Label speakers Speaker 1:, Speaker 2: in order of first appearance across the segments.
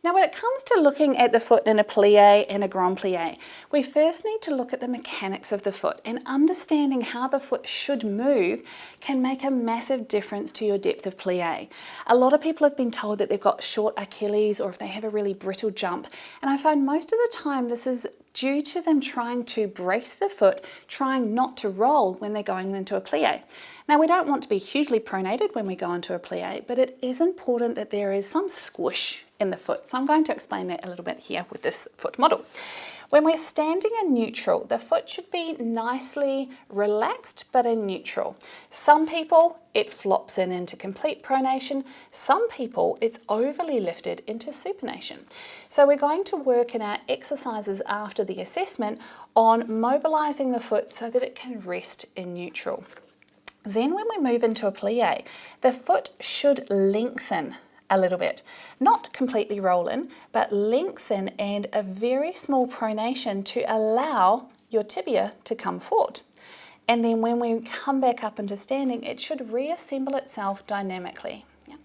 Speaker 1: Now when it comes to looking at the foot in a plie and a grand plie, we first need to look at the mechanics of the foot, and understanding how the foot should move can make a massive difference to your depth of plie. A lot of people have been told that they've got short Achilles or if they have a really brittle jump, and I find most of the time this is due to them trying to brace the foot, trying not to roll when they're going into a plie. Now we don't want to be hugely pronated when we go into a plie, but it is important that there is some squish in the foot. So I'm going to explain that a little bit here with this foot model. When we're standing in neutral, the foot should be nicely relaxed but in neutral. Some people, it flops into complete pronation. Some people, it's overly lifted into supination. So we're going to work in our exercises after the assessment on mobilizing the foot so that it can rest in neutral. Then when we move into a plie, the foot should lengthen a little bit, not completely roll in, but lengthen and a very small pronation to allow your tibia to come forward. And then when we come back up into standing, it should reassemble itself dynamically. Yeah.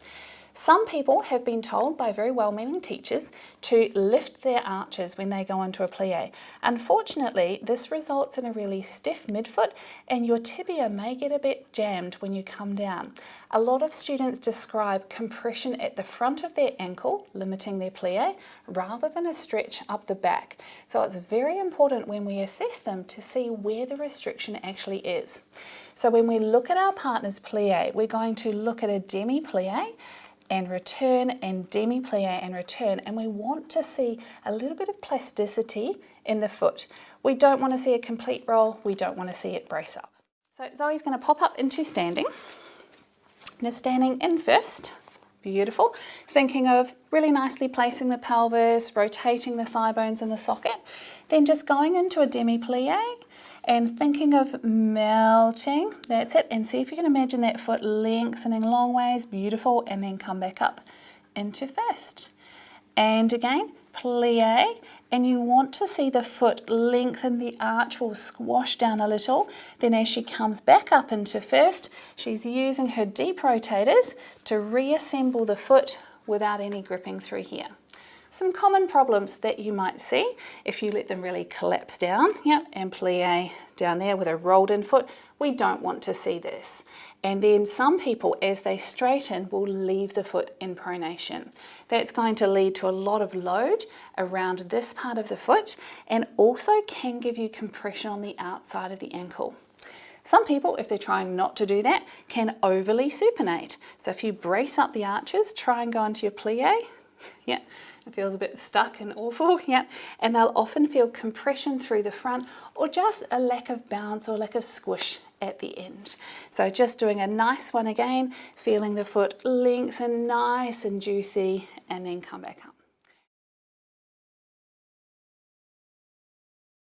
Speaker 1: Some people have been told by very well-meaning teachers to lift their arches when they go into a plie. Unfortunately, this results in a really stiff midfoot and your tibia may get a bit jammed when you come down. A lot of students describe compression at the front of their ankle, limiting their plie, rather than a stretch up the back. So it's very important when we assess them to see where the restriction actually is. So when we look at our partner's plie, we're going to look at a demi plie and return, and demi plie and return, and we want to see a little bit of plasticity in the foot. We don't want to see a complete roll, we don't want to see it brace up. So Zoe's going to pop up into standing. Now standing in first, beautiful. Thinking of really nicely placing the pelvis, rotating the thigh bones in the socket, then just going into a demi plie and thinking of melting, that's it, and see if you can imagine that foot lengthening long ways, beautiful, and then come back up into first. And again, plie, and you want to see the foot lengthen, the arch will squash down a little, then as she comes back up into first, she's using her deep rotators to reassemble the foot without any gripping through here. Some common problems that you might see if you let them really collapse down, and plie down there with a rolled in foot, we don't want to see this. And then some people, as they straighten, will leave the foot in pronation. That's going to lead to a lot of load around this part of the foot and also can give you compression on the outside of the ankle. Some people, if they're trying not to do that, can overly supinate. So if you brace up the arches, try and go into your plie, it feels a bit stuck and awful, and they'll often feel compression through the front or just a lack of bounce or lack of squish at the end. So just doing a nice one again, feeling the foot lengthen nice and juicy, and then come back up.